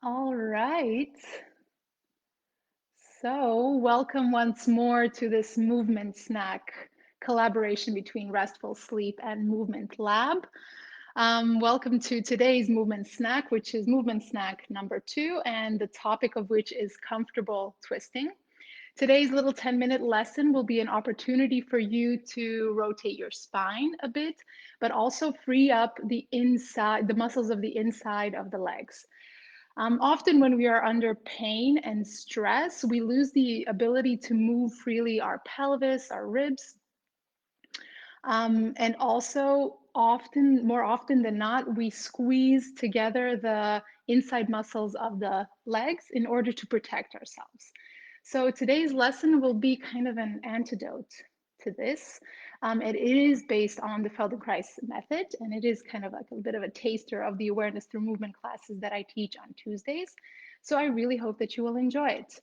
All right. So, welcome once more to this movement snack collaboration between Restful Sleep and Movement Lab. Welcome to today's movement snack, which is movement snack number 2, and the topic of which is comfortable twisting. Today's little 10-minute lesson will be an opportunity for you to rotate your spine a bit, but also free up the muscles of the inside of the legs. Often, when we are under pain and stress, we lose the ability to move freely our pelvis, our ribs, and also more often than not, we squeeze together the inside muscles of the legs in order to protect ourselves. So today's lesson will be kind of an antidote to this. It is based on the Feldenkrais method, and it is kind of like a bit of a taster of the awareness through movement classes that I teach on Tuesdays. So I really hope that you will enjoy it.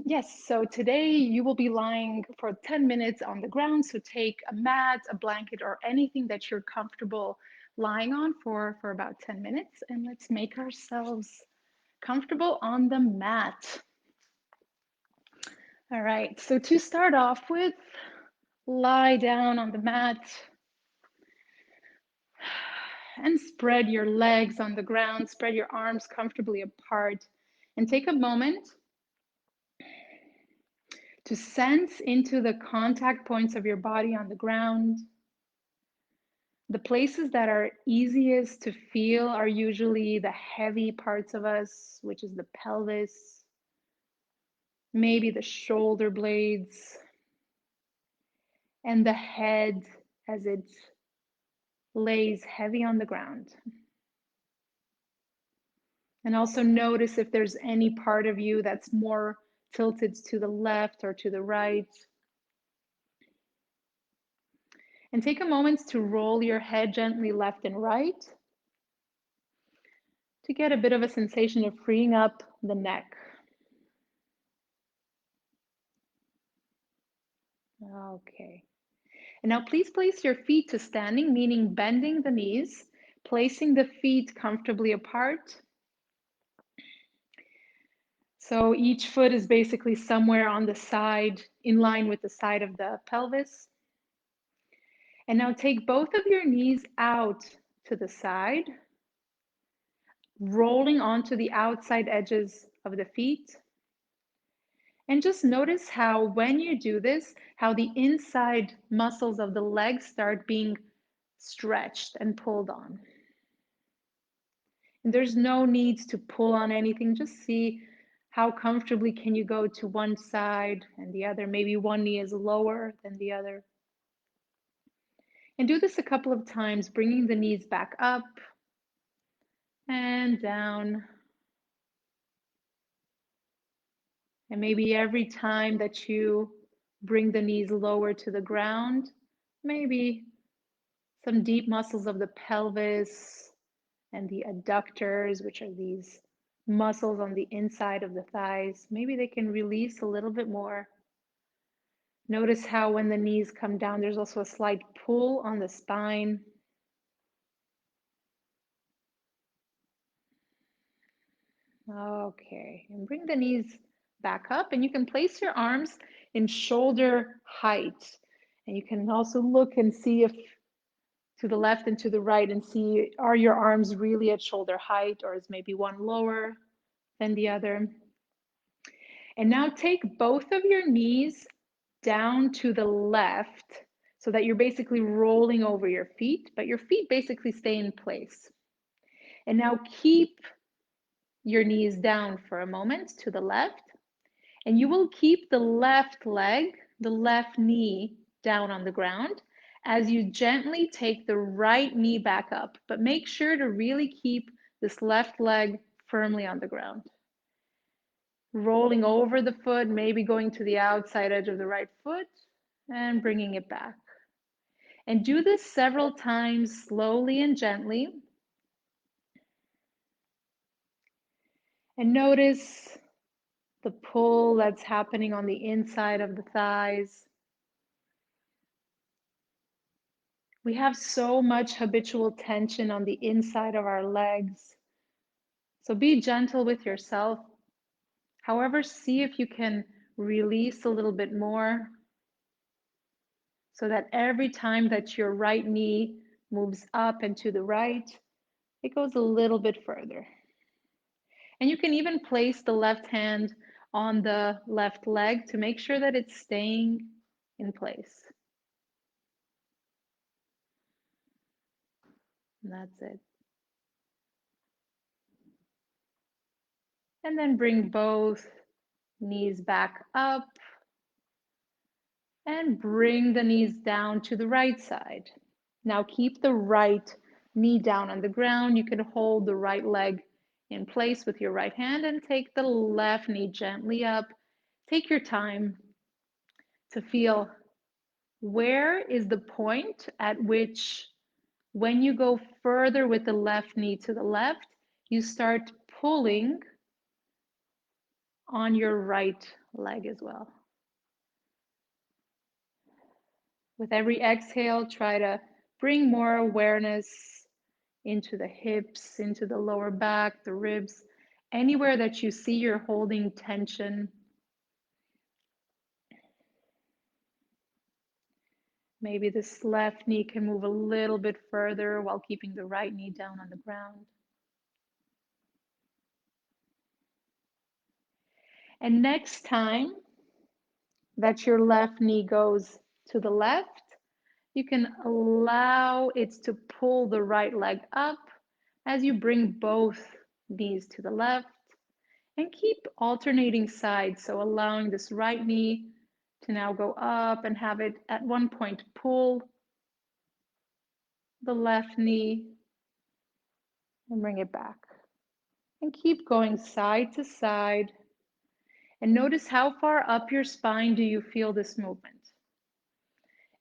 Yes, so today you will be lying for 10 minutes on the ground. So take a mat, a blanket, or anything that you're comfortable lying on for about 10 minutes. And let's make ourselves comfortable on the mat. All right, so to start off with, lie down on the mat and spread your legs on the ground, spread your arms comfortably apart, and take a moment to sense into the contact points of your body on the ground. The places that are easiest to feel are usually the heavy parts of us, which is the pelvis, maybe the shoulder blades, and the head as it lays heavy on the ground. And also notice if there's any part of you that's more tilted to the left or to the right. And take a moment to roll your head gently left and right to get a bit of a sensation of freeing up the neck. Okay. And now please place your feet to standing, meaning bending the knees, placing the feet comfortably apart. So each foot is basically somewhere on the side, in line with the side of the pelvis. And now take both of your knees out to the side, rolling onto the outside edges of the feet. And just notice how when you do this, how the inside muscles of the legs start being stretched and pulled on. And there's no need to pull on anything. Just see how comfortably can you go to one side and the other. Maybe one knee is lower than the other. And do this a couple of times, bringing the knees back up and down. And maybe every time that you bring the knees lower to the ground, maybe some deep muscles of the pelvis and the adductors, which are these muscles on the inside of the thighs, maybe they can release a little bit more. Notice how when the knees come down, there's also a slight pull on the spine. Okay, and bring the knees back up, and you can place your arms in shoulder height. And you can also look and see if to the left and to the right and see, are your arms really at shoulder height, or is maybe one lower than the other? And now take both of your knees down to the left so that you're basically rolling over your feet, but your feet basically stay in place. And now keep your knees down for a moment to the left, and you will keep the left leg, the left knee down on the ground as you gently take the right knee back up, but make sure to really keep this left leg firmly on the ground. Rolling over the foot, maybe going to the outside edge of the right foot and bringing it back. And do this several times slowly and gently. And notice the pull that's happening on the inside of the thighs. We have so much habitual tension on the inside of our legs. So be gentle with yourself. However, see if you can release a little bit more so that every time that your right knee moves up and to the right, it goes a little bit further. And you can even place the left hand on the left leg to make sure that it's staying in place. And that's it. And then bring both knees back up and bring the knees down to the right side. Now keep the right knee down on the ground. You can hold the right leg in place with your right hand and take the left knee gently up. Take your time to feel where is the point at which, when you go further with the left knee to the left, you start pulling on your right leg as well. With every exhale, try to bring more awareness into the hips, into the lower back, the ribs, anywhere that you see you're holding tension. Maybe this left knee can move a little bit further while keeping the right knee down on the ground. And next time that your left knee goes to the left, you can allow it to pull the right leg up as you bring both knees to the left and keep alternating sides. So allowing this right knee to now go up and have it at one point pull the left knee and bring it back. And keep going side to side. And notice how far up your spine do you feel this movement?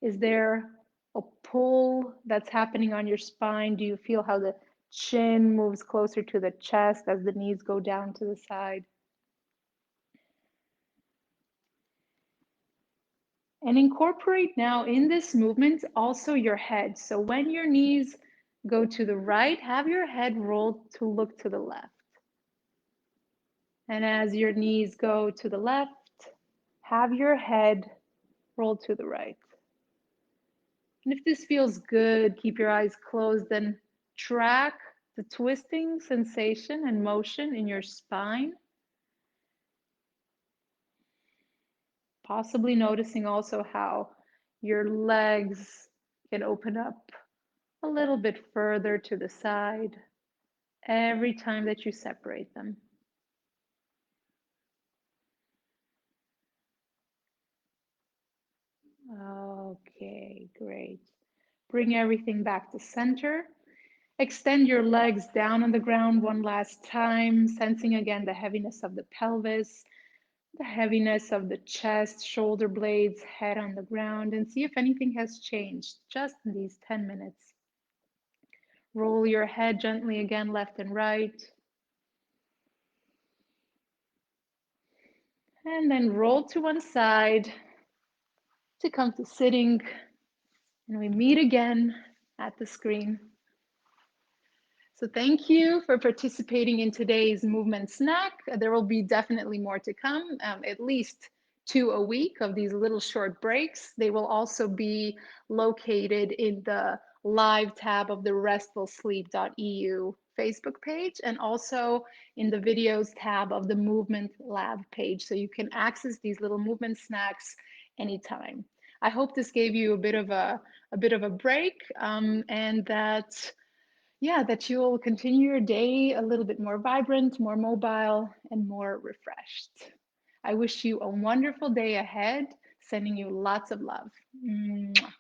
Is there a pull that's happening on your spine? Do you feel how the chin moves closer to the chest as the knees go down to the side? And incorporate now in this movement also your head. So when your knees go to the right, have your head rolled to look to the left. And as your knees go to the left, have your head rolled to the right. And if this feels good, keep your eyes closed, then track the twisting sensation and motion in your spine. Possibly noticing also how your legs can open up a little bit further to the side every time that you separate them. Okay, great. Bring everything back to center. Extend your legs down on the ground one last time, sensing again the heaviness of the pelvis, the heaviness of the chest, shoulder blades, head on the ground, and see if anything has changed just in these 10 minutes. Roll your head gently again, left and right. And then roll to one side to come to sitting. And we meet again at the screen. So thank you for participating in today's movement snack. There will be definitely more to come, at least 2 a week of these little short breaks. They will also be located in the live tab of the restfulsleep.eu Facebook page and also in the videos tab of the movement lab page. So you can access these little movement snacks anytime. I hope this gave you a bit of a break, and that that you'll continue your day a little bit more vibrant, more mobile, and more refreshed. I wish you a wonderful day ahead, sending you lots of love. Mwah.